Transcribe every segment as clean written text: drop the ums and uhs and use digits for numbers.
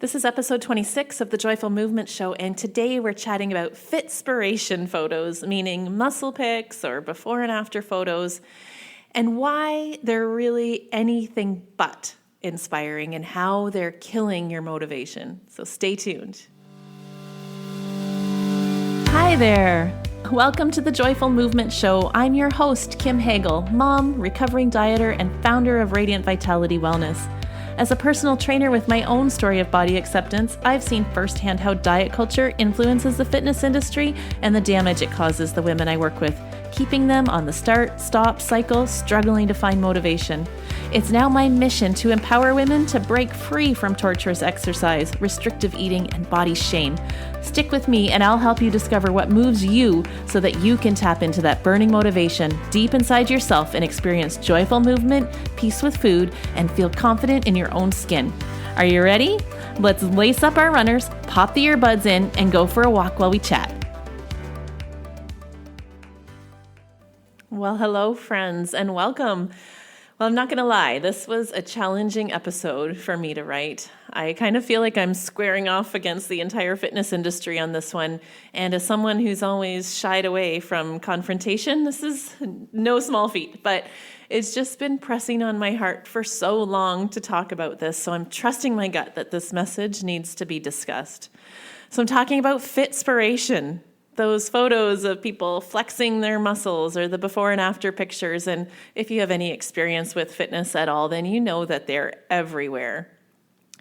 This is episode 26 of the Joyful Movement Show, and today we're chatting about Fitspiration photos, meaning muscle pics or before and after photos, and why they're really anything but inspiring and how they're killing your motivation. So stay tuned. Hi there. Welcome to the Joyful Movement Show. I'm your host, Kim Hagel, mom, recovering dieter, and founder of Radiant Vitality Wellness. As a personal trainer with my own story of body acceptance, I've seen firsthand how diet culture influences the fitness industry and the damage it causes the women I work with, keeping them on the start-stop cycle, struggling to find motivation. It's now my mission to empower women to break free from torturous exercise, restrictive eating, and body shame. Stick with me and I'll help you discover what moves you so that you can tap into that burning motivation deep inside yourself and experience joyful movement, peace with food, and feel confident in your own skin. Are you ready? Let's lace up our runners, pop the earbuds in, and go for a walk while we chat. Well, hello, friends, and welcome. Well, I'm not going to lie. This was a challenging episode for me to write. I kind of feel like I'm squaring off against the entire fitness industry on this one. And as someone who's always shied away from confrontation, this is no small feat. But it's just been pressing on my heart for so long to talk about this. So I'm trusting my gut that this message needs to be discussed. So I'm talking about Fitspiration. Those photos of people flexing their muscles or the before and after pictures. And if you have any experience with fitness at all, then you know that they're everywhere.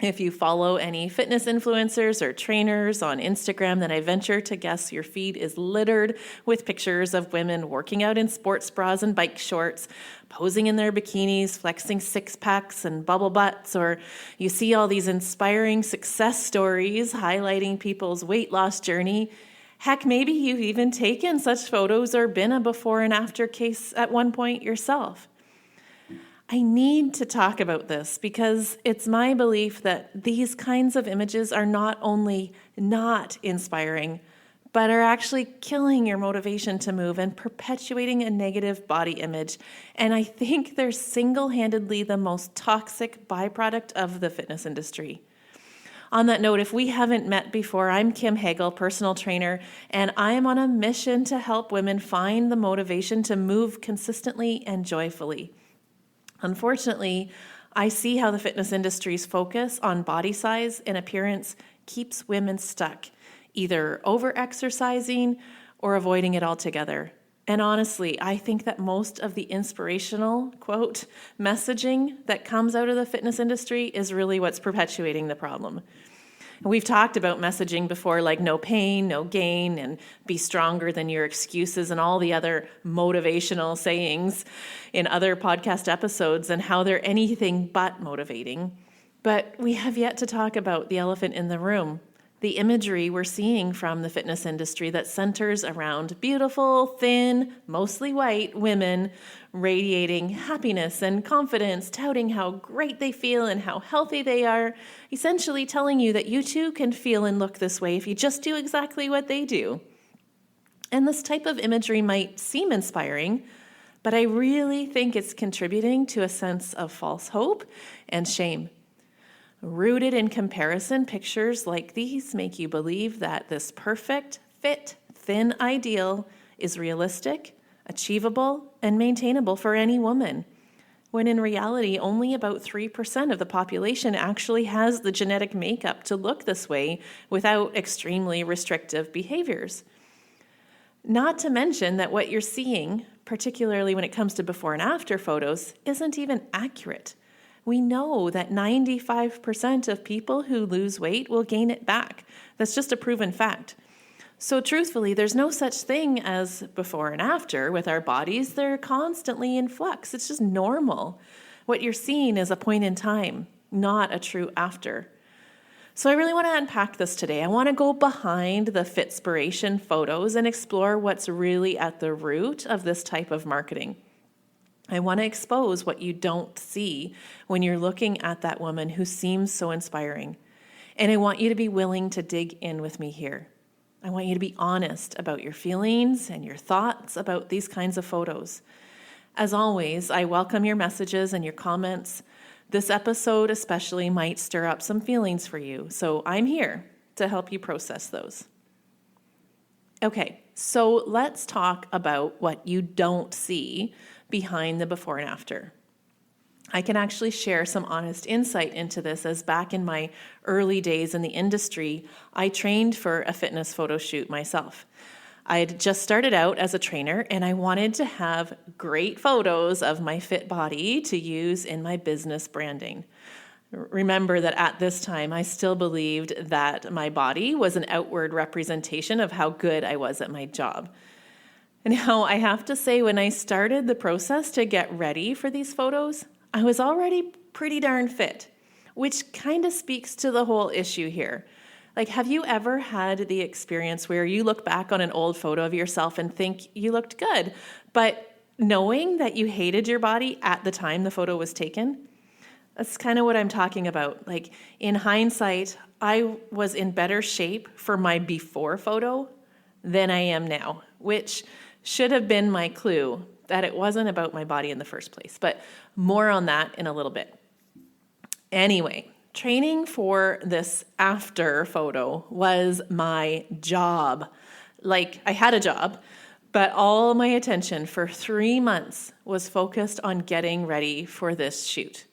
If you follow any fitness influencers or trainers on Instagram, then I venture to guess your feed is littered with pictures of women working out in sports bras and bike shorts, posing in their bikinis, flexing six packs and bubble butts, or you see all these inspiring success stories highlighting people's weight loss journey. Heck, maybe you've even taken such photos or been a before and after case at one point yourself. I need to talk about this because it's my belief that these kinds of images are not only not inspiring, but are actually killing your motivation to move and perpetuating a negative body image. And I think they're single-handedly the most toxic byproduct of the fitness industry. On that note, if we haven't met before, I'm Kim Hagel, personal trainer, and I am on a mission to help women find the motivation to move consistently and joyfully. Unfortunately, I see how the fitness industry's focus on body size and appearance keeps women stuck, either over-exercising or avoiding it altogether. And honestly, I think that most of the inspirational, quote, messaging that comes out of the fitness industry is really what's perpetuating the problem. We've talked about messaging before, like no pain, no gain, and be stronger than your excuses, and all the other motivational sayings in other podcast episodes, and how they're anything but motivating. But we have yet to talk about the elephant in the room. The imagery we're seeing from the fitness industry that centers around beautiful, thin, mostly white women radiating happiness and confidence, touting how great they feel and how healthy they are, essentially telling you that you too can feel and look this way if you just do exactly what they do. And this type of imagery might seem inspiring, but I really think it's contributing to a sense of false hope and shame. Rooted in comparison, pictures like these make you believe that this perfect, fit, thin ideal is realistic, achievable, and maintainable for any woman, when in reality, only about 3% of the population actually has the genetic makeup to look this way without extremely restrictive behaviors. Not to mention that what you're seeing, particularly when it comes to before and after photos, isn't even accurate. We know that 95% of people who lose weight will gain it back. That's just a proven fact. So truthfully, there's no such thing as before and after with our bodies. They're constantly in flux. It's just normal. What you're seeing is a point in time, not a true after. So I really want to unpack this today. I want to go behind the Fitspiration photos and explore what's really at the root of this type of marketing. I want to expose what you don't see when you're looking at that woman who seems so inspiring. And I want you to be willing to dig in with me here. I want you to be honest about your feelings and your thoughts about these kinds of photos. As always, I welcome your messages and your comments. This episode especially might stir up some feelings for you, so I'm here to help you process those. Okay, so let's talk about what you don't see behind the before and after. I can actually share some honest insight into this, as back in my early days in the industry, I trained for a fitness photo shoot myself. I had just started out as a trainer, and I wanted to have great photos of my fit body to use in my business branding. Remember that at this time, I still believed that my body was an outward representation of how good I was at my job. Now, I have to say, when I started the process to get ready for these photos, I was already pretty darn fit, which kind of speaks to the whole issue here. Like, have you ever had the experience where you look back on an old photo of yourself and think you looked good, but knowing that you hated your body at the time the photo was taken? That's kind of what I'm talking about. Like, in hindsight, I was in better shape for my before photo than I am now, which should have been my clue that it wasn't about my body in the first place. But more on that in a little bit. Anyway, training for this after photo was my job. Like, I had a job, but all my attention for 3 months was focused on getting ready for this shoot.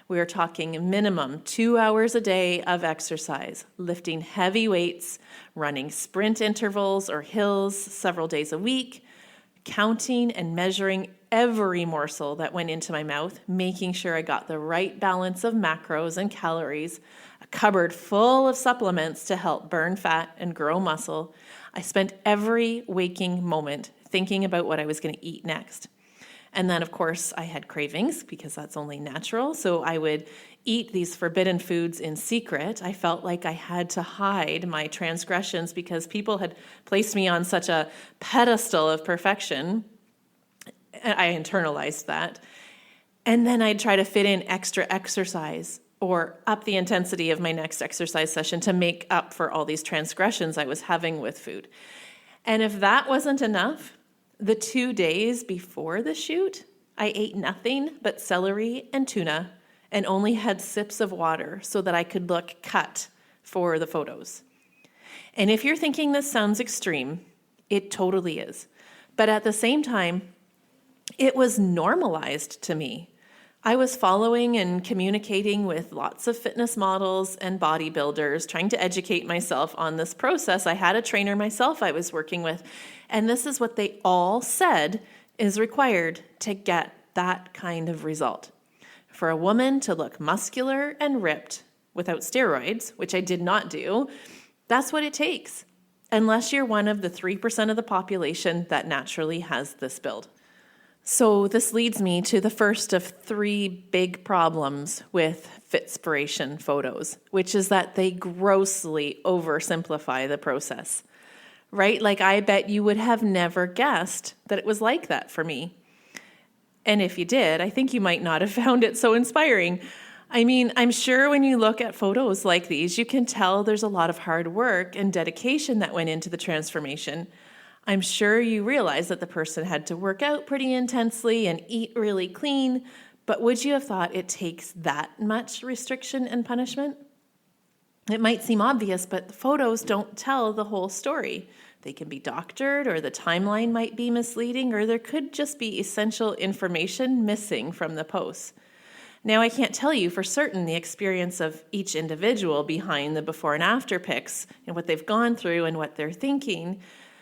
We are talking minimum 2 hours a day of exercise, lifting heavy weights, running sprint intervals or hills several days a week, counting and measuring every morsel that went into my mouth, making sure I got the right balance of macros and calories, a cupboard full of supplements to help burn fat and grow muscle. I spent every waking moment thinking about what I was going to eat next. And then, of course, I had cravings because that's only natural. So I would eat these forbidden foods in secret. I felt like I had to hide my transgressions because people had placed me on such a pedestal of perfection. I internalized that. And then I'd try to fit in extra exercise or up the intensity of my next exercise session to make up for all these transgressions I was having with food. And if that wasn't enough, the 2 days before the shoot, I ate nothing but celery and tuna and only had sips of water so that I could look cut for the photos. And if you're thinking this sounds extreme, it totally is. But at the same time, it was normalized to me. I was following and communicating with lots of fitness models and bodybuilders, trying to educate myself on this process. I had a trainer myself I was working with, and this is what they all said is required to get that kind of result. For a woman to look muscular and ripped without steroids, which I did not do, that's what it takes, unless you're one of the 3% of the population that naturally has this build. So this leads me to the first of 3 big problems with Fitspiration photos, which is that they grossly oversimplify the process, right? Like, I bet you would have never guessed that it was like that for me. And if you did, I think you might not have found it so inspiring. I mean, I'm sure when you look at photos like these, you can tell there's a lot of hard work and dedication that went into the transformation. I'm sure you realize that the person had to work out pretty intensely and eat really clean, but would you have thought it takes that much restriction and punishment? It might seem obvious, but the photos don't tell the whole story. They can be doctored, or the timeline might be misleading, or there could just be essential information missing from the posts. Now, I can't tell you for certain the experience of each individual behind the before and after pics and what they've gone through and what they're thinking,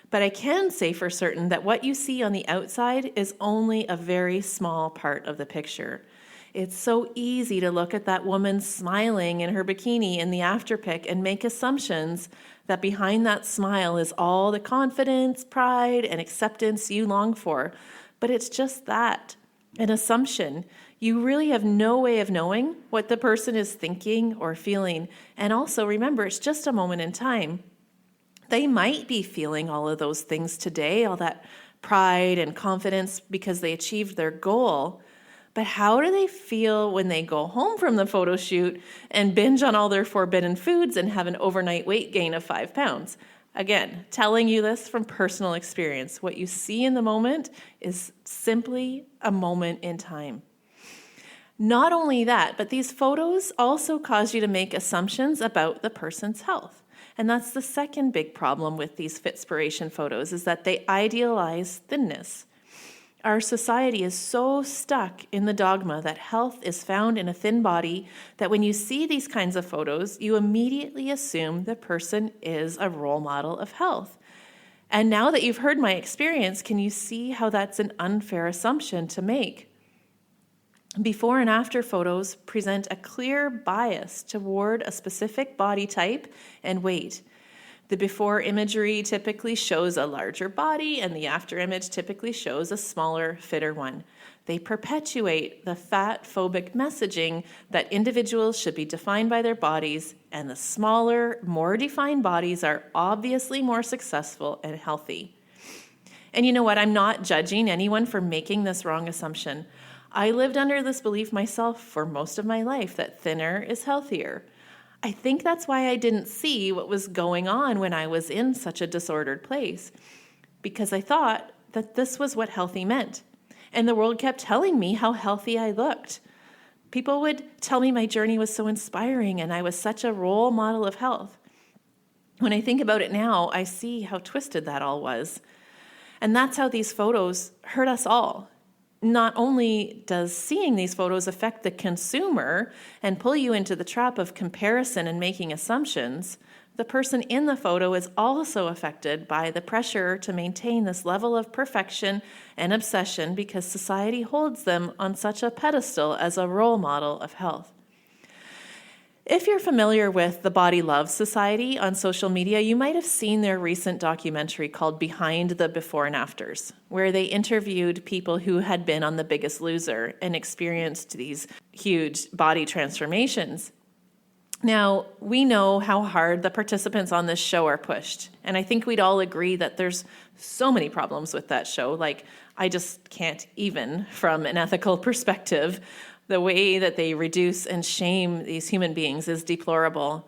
but I can say for certain that what you see on the outside is only a very small part of the picture. It's so easy to look at that woman smiling in her bikini in the after pic and make assumptions that behind that smile is all the confidence, pride, and acceptance you long for. But it's just that, an assumption. You really have no way of knowing what the person is thinking or feeling. And also remember, it's just a moment in time. They might be feeling all of those things today, all that pride and confidence because they achieved their goal. But how do they feel when they go home from the photo shoot and binge on all their forbidden foods and have an overnight weight gain of 5 pounds? Again, telling you this from personal experience. What you see in the moment is simply a moment in time. Not only that, but these photos also cause you to make assumptions about the person's health. And that's the second big problem with these Fitspiration photos, is that they idealize thinness. Our society is so stuck in the dogma that health is found in a thin body that when you see these kinds of photos, you immediately assume the person is a role model of health. And now that you've heard my experience, can you see how that's an unfair assumption to make? Before and after photos present a clear bias toward a specific body type and weight. The before imagery typically shows a larger body, and the after image typically shows a smaller, fitter one. They perpetuate the fat-phobic messaging that individuals should be defined by their bodies, and the smaller, more defined bodies are obviously more successful and healthy. And you know what? I'm not judging anyone for making this wrong assumption. I lived under this belief myself for most of my life that thinner is healthier. I think that's why I didn't see what was going on when I was in such a disordered place, because I thought that this was what healthy meant. And the world kept telling me how healthy I looked. People would tell me my journey was so inspiring and I was such a role model of health. When I think about it now, I see how twisted that all was. And that's how these photos hurt us all. Not only does seeing these photos affect the consumer and pull you into the trap of comparison and making assumptions, the person in the photo is also affected by the pressure to maintain this level of perfection and obsession because society holds them on such a pedestal as a role model of health. If you're familiar with the Body Love Society on social media, you might have seen their recent documentary called Behind the Before and Afters, where they interviewed people who had been on The Biggest Loser and experienced these huge body transformations. Now, we know how hard the participants on this show are pushed, and I think we'd all agree that there's so many problems with that show, like I just can't even from an ethical perspective. The way that they reduce and shame these human beings is deplorable.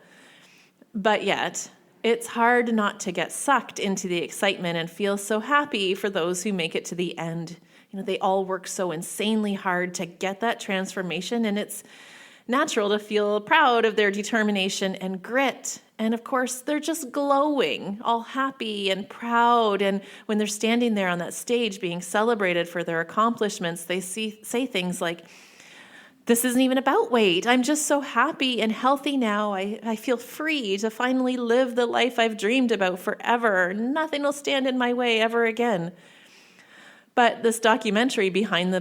But yet, it's hard not to get sucked into the excitement and feel so happy for those who make it to the end. They all work so insanely hard to get that transformation, and it's natural to feel proud of their determination and grit. And of course, they're just glowing, all happy and proud. And when they're standing there on that stage being celebrated for their accomplishments, they say things like, "This isn't even about weight. I'm just so happy and healthy now. I feel free to finally live the life I've dreamed about forever. Nothing will stand in my way ever again." But this documentary, Behind the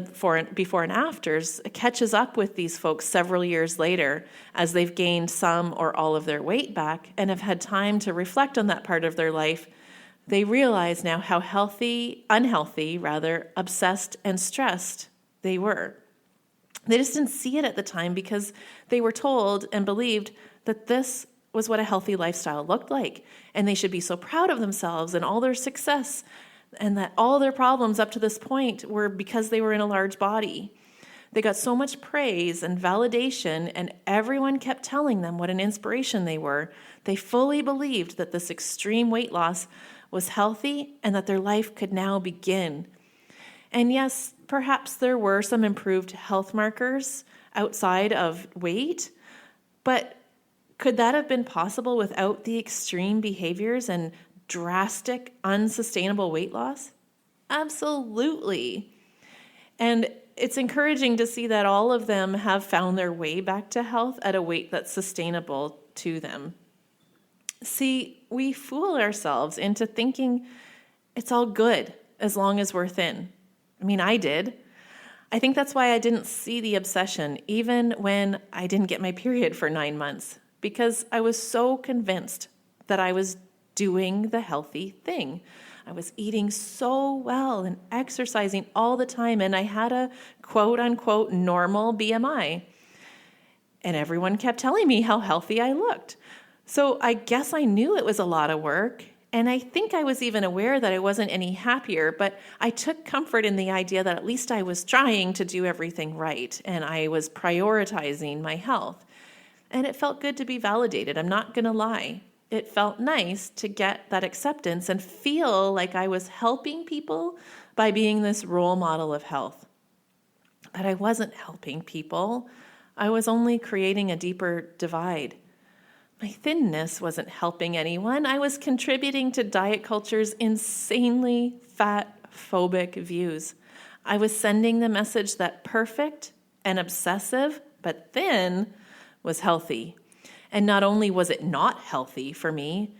Before and Afters, catches up with these folks several years later as they've gained some or all of their weight back and have had time to reflect on that part of their life. They realize now how unhealthy, obsessed and stressed they were. They just didn't see it at the time because they were told and believed that this was what a healthy lifestyle looked like, and they should be so proud of themselves and all their success, and that all their problems up to this point were because they were in a large body. They got so much praise and validation, and everyone kept telling them what an inspiration they were. They fully believed that this extreme weight loss was healthy and that their life could now begin. And yes, perhaps there were some improved health markers outside of weight, but could that have been possible without the extreme behaviors and drastic, unsustainable weight loss? Absolutely. And it's encouraging to see that all of them have found their way back to health at a weight that's sustainable to them. See, we fool ourselves into thinking it's all good as long as we're thin. I did. I think that's why I didn't see the obsession, even when I didn't get my period for 9 months, because I was so convinced that I was doing the healthy thing. I was eating so well and exercising all the time, and I had a quote-unquote normal BMI. And everyone kept telling me how healthy I looked. So I guess I knew it was a lot of work. And I think I was even aware that I wasn't any happier, but I took comfort in the idea that at least I was trying to do everything right, and I was prioritizing my health. And it felt good to be validated, I'm not going to lie. It felt nice to get that acceptance and feel like I was helping people by being this role model of health. But I wasn't helping people. I was only creating a deeper divide. My thinness wasn't helping anyone. I was contributing to diet culture's insanely fat-phobic views. I was sending the message that perfect and obsessive, but thin, was healthy. And not only was it not healthy for me,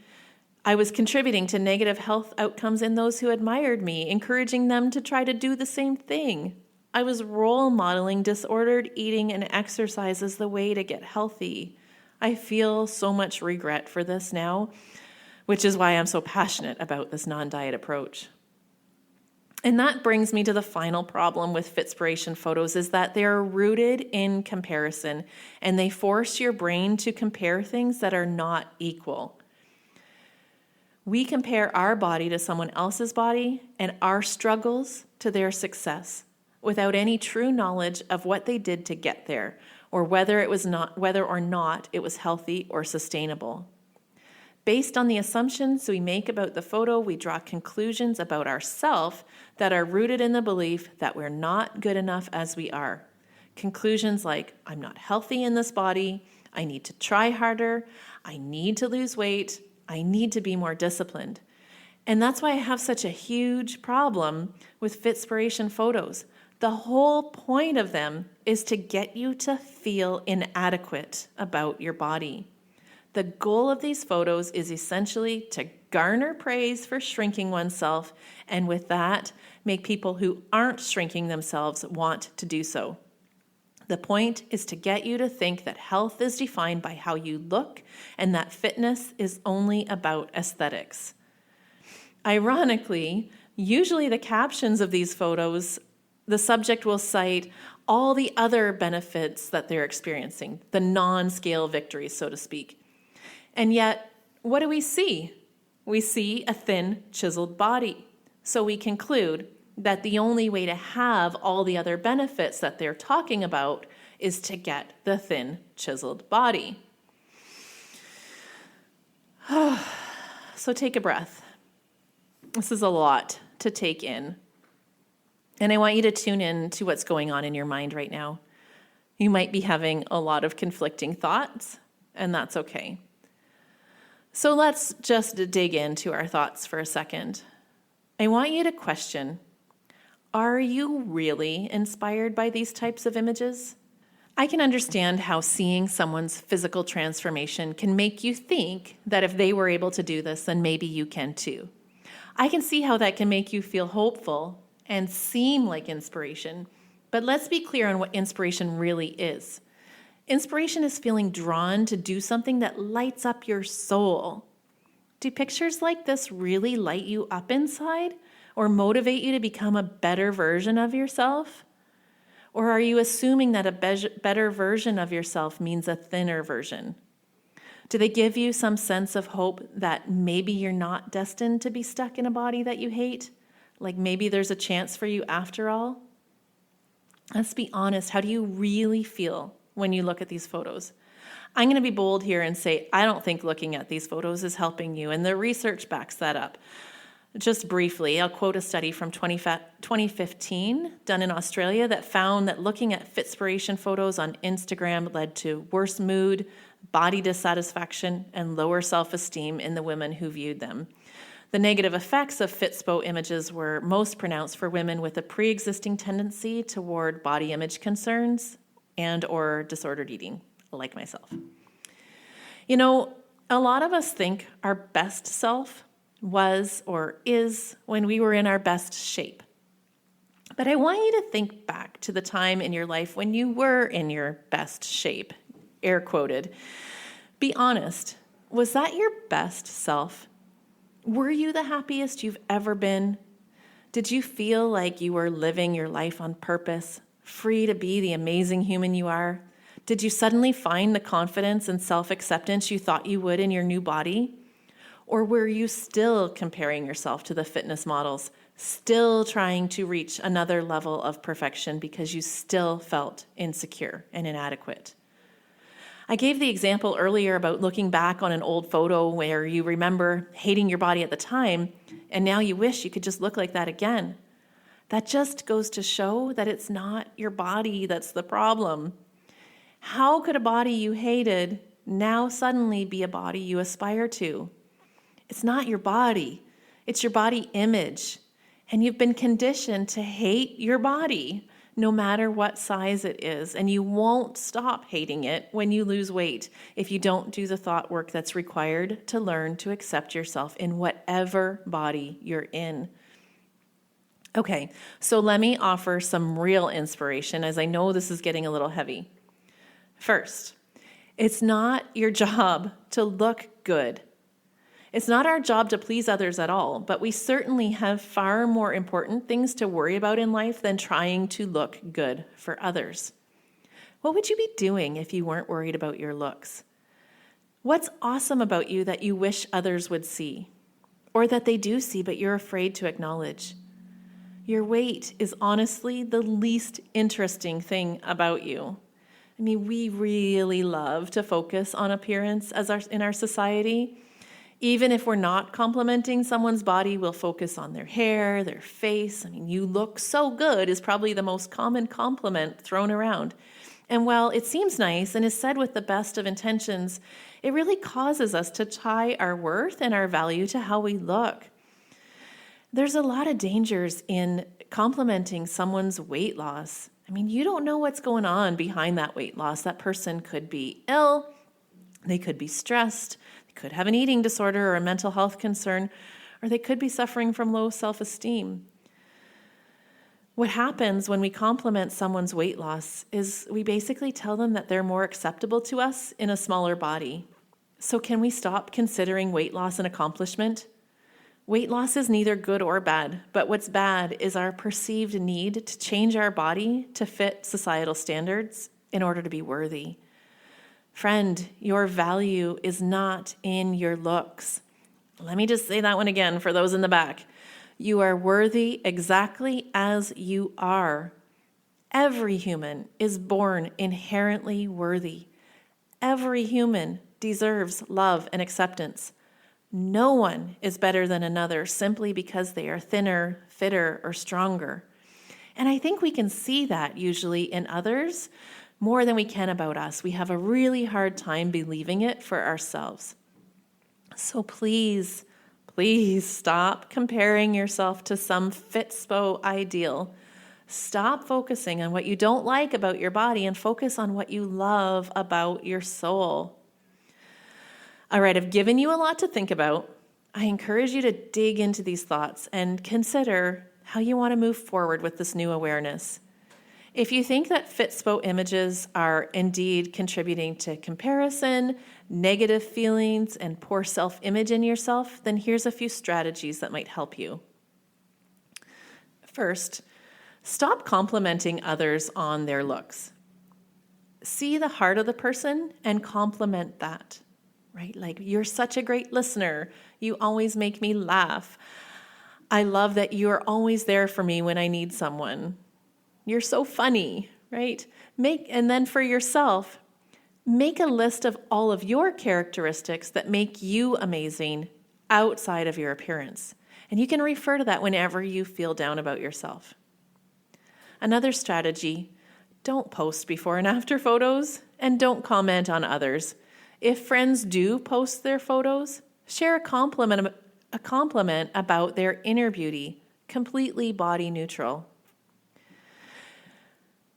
I was contributing to negative health outcomes in those who admired me, encouraging them to try to do the same thing. I was role modeling disordered eating and exercise as the way to get healthy. I feel so much regret for this now, which is why I'm so passionate about this non-diet approach. And that brings me to the final problem with Fitspiration photos, is that they're rooted in comparison, and they force your brain to compare things that are not equal. We compare our body to someone else's body and our struggles to their success without any true knowledge of what they did to get there, or whether or not it was healthy or sustainable. Based on the assumptions we make about the photo, we draw conclusions about ourselves that are rooted in the belief that we're not good enough as we are. Conclusions like, I'm not healthy in this body, I need to try harder, I need to lose weight, I need to be more disciplined. And that's why I have such a huge problem with Fitspiration photos. The whole point of them is to get you to feel inadequate about your body. The goal of these photos is essentially to garner praise for shrinking oneself, and with that, make people who aren't shrinking themselves want to do so. The point is to get you to think that health is defined by how you look, and that fitness is only about aesthetics. Ironically, usually the captions of these photos, the subject will cite all the other benefits that they're experiencing, the non-scale victories, so to speak. And yet, what do we see? We see a thin, chiseled body. So we conclude that the only way to have all the other benefits that they're talking about is to get the thin, chiseled body. So take a breath. This is a lot to take in. And I want you to tune in to what's going on in your mind right now. You might be having a lot of conflicting thoughts, and that's okay. So let's just dig into our thoughts for a second. I want you to question, are you really inspired by these types of images? I can understand how seeing someone's physical transformation can make you think that if they were able to do this, then maybe you can too. I can see how that can make you feel hopeful and seem like inspiration, but let's be clear on what inspiration really is. Inspiration is feeling drawn to do something that lights up your soul. Do pictures like this really light you up inside or motivate you to become a better version of yourself? Or are you assuming that a better version of yourself means a thinner version? Do they give you some sense of hope that maybe you're not destined to be stuck in a body that you hate? Like maybe there's a chance for you after all? Let's be honest, how do you really feel when you look at these photos? I'm going to be bold here and say I don't think looking at these photos is helping you, and the research backs that up. Just briefly, I'll quote a study from 2015 done in Australia that found that looking at Fitspiration photos on Instagram led to worse mood, body dissatisfaction, and lower self-esteem in the women who viewed them. The negative effects of Fitspo images were most pronounced for women with a pre-existing tendency toward body image concerns and or disordered eating, like myself. You know, a lot of us think our best self was or is when we were in our best shape. But I want you to think back to the time in your life when you were in your best shape, air quoted. Be honest, was that your best self? Were you the happiest you've ever been? Did you feel like you were living your life on purpose, free to be the amazing human you are? Did you suddenly find the confidence and self-acceptance you thought you would in your new body? Or were you still comparing yourself to the fitness models, still trying to reach another level of perfection because you still felt insecure and inadequate? I gave the example earlier about looking back on an old photo where you remember hating your body at the time, and now you wish you could just look like that again. That just goes to show that it's not your body that's the problem. How could a body you hated now suddenly be a body you aspire to? It's not your body. It's your body image. And you've been conditioned to hate your body no matter what size it is. And you won't stop hating it when you lose weight if you don't do the thought work that's required to learn to accept yourself in whatever body you're in. Okay, so let me offer some real inspiration, as I know this is getting a little heavy. First, it's not your job to look good. It's not our job to please others at all, but we certainly have far more important things to worry about in life than trying to look good for others. What would you be doing if you weren't worried about your looks? What's awesome about you that you wish others would see, or that they do see but you're afraid to acknowledge? Your weight is honestly the least interesting thing about you. I mean, we really love to focus on appearance in our society. Even if we're not complimenting someone's body, we'll focus on their hair, their face. I mean, you look so good is probably the most common compliment thrown around. And while it seems nice and is said with the best of intentions, it really causes us to tie our worth and our value to how we look. There's a lot of dangers in complimenting someone's weight loss. I mean, you don't know what's going on behind that weight loss. That person could be ill, they could be stressed, they could have an eating disorder or a mental health concern, or they could be suffering from low self-esteem. What happens when we compliment someone's weight loss is we basically tell them that they're more acceptable to us in a smaller body. So can we stop considering weight loss an accomplishment? Weight loss is neither good or bad, but what's bad is our perceived need to change our body to fit societal standards in order to be worthy. Friend, your value is not in your looks. Let me just say that one again for those in the back. You are worthy exactly as you are. Every human is born inherently worthy. Every human deserves love and acceptance. No one is better than another simply because they are thinner, fitter, or stronger. And I think we can see that usually in others more than we can about us. We have a really hard time believing it for ourselves. So please stop comparing yourself to some Fitspo ideal. Stop focusing on what you don't like about your body and focus on what you love about your soul. All right, I've given you a lot to think about. I encourage you to dig into these thoughts and consider how you want to move forward with this new awareness. If you think that Fitspo images are indeed contributing to comparison, negative feelings, and poor self-image in yourself, then here's a few strategies that might help you. First, stop complimenting others on their looks. See the heart of the person and compliment that. Right? Like, you're such a great listener. You always make me laugh. I love that you're always there for me when I need someone. You're so funny, right? And then for yourself, make a list of all of your characteristics that make you amazing outside of your appearance. And you can refer to that whenever you feel down about yourself. Another strategy, don't post before and after photos and don't comment on others. If friends do post their photos, share a compliment about their inner beauty, completely body neutral.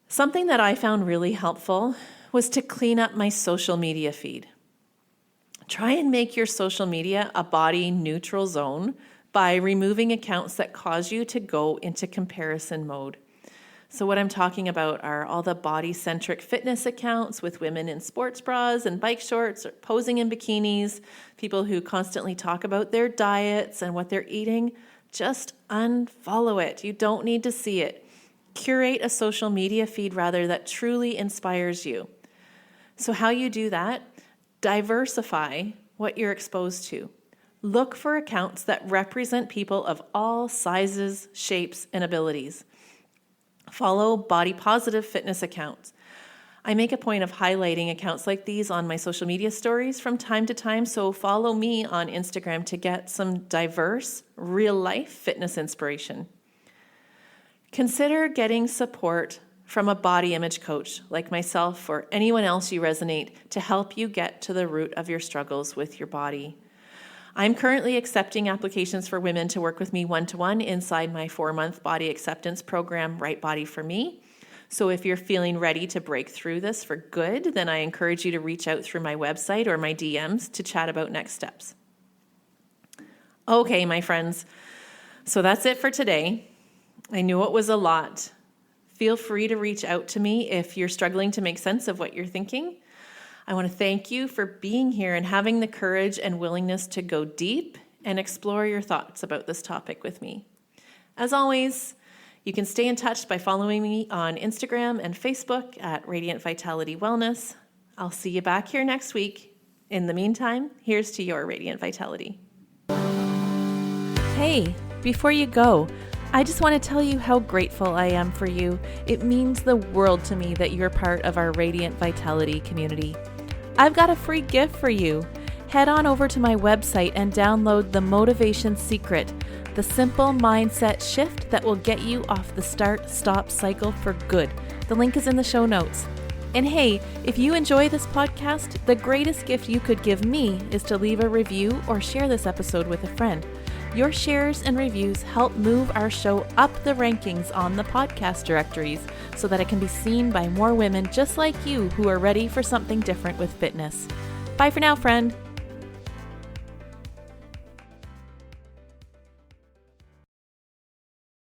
Something that I found really helpful was to clean up my social media feed. Try and make your social media a body neutral zone by removing accounts that cause you to go into comparison mode. So what I'm talking about are all the body-centric fitness accounts with women in sports bras and bike shorts or posing in bikinis, people who constantly talk about their diets and what they're eating. Just unfollow it. You don't need to see it. Curate a social media feed rather that truly inspires you. So how you do that? Diversify what you're exposed to. Look for accounts that represent people of all sizes, shapes, and abilities. Follow body-positive fitness accounts. I make a point of highlighting accounts like these on my social media stories from time to time, so follow me on Instagram to get some diverse, real-life fitness inspiration. consider getting support from a body image coach like myself or anyone else you resonate to help you get to the root of your struggles with your body. I'm currently accepting applications for women to work with me one-to-one inside my 4-month body acceptance program, Right Body for Me. So if you're feeling ready to break through this for good, then I encourage you to reach out through my website or my DMs to chat about next steps. Okay, my friends, so that's it for today. I knew it was a lot. Feel free to reach out to me if you're struggling to make sense of what you're thinking. I want to thank you for being here and having the courage and willingness to go deep and explore your thoughts about this topic with me. As always, you can stay in touch by following me on Instagram and Facebook at Radiant Vitality Wellness. I'll see you back here next week. In the meantime, here's to your Radiant Vitality. Hey, before you go, I just want to tell you how grateful I am for you. It means the world to me that you're part of our Radiant Vitality community. I've got a free gift for you. Head on over to my website and download The Motivation Secret, the simple mindset shift that will get you off the start-stop cycle for good. The link is in the show notes. And hey, if you enjoy this podcast, the greatest gift you could give me is to leave a review or share this episode with a friend. Your shares and reviews help move our show up the rankings on the podcast directories so that it can be seen by more women just like you who are ready for something different with fitness. Bye for now, friend.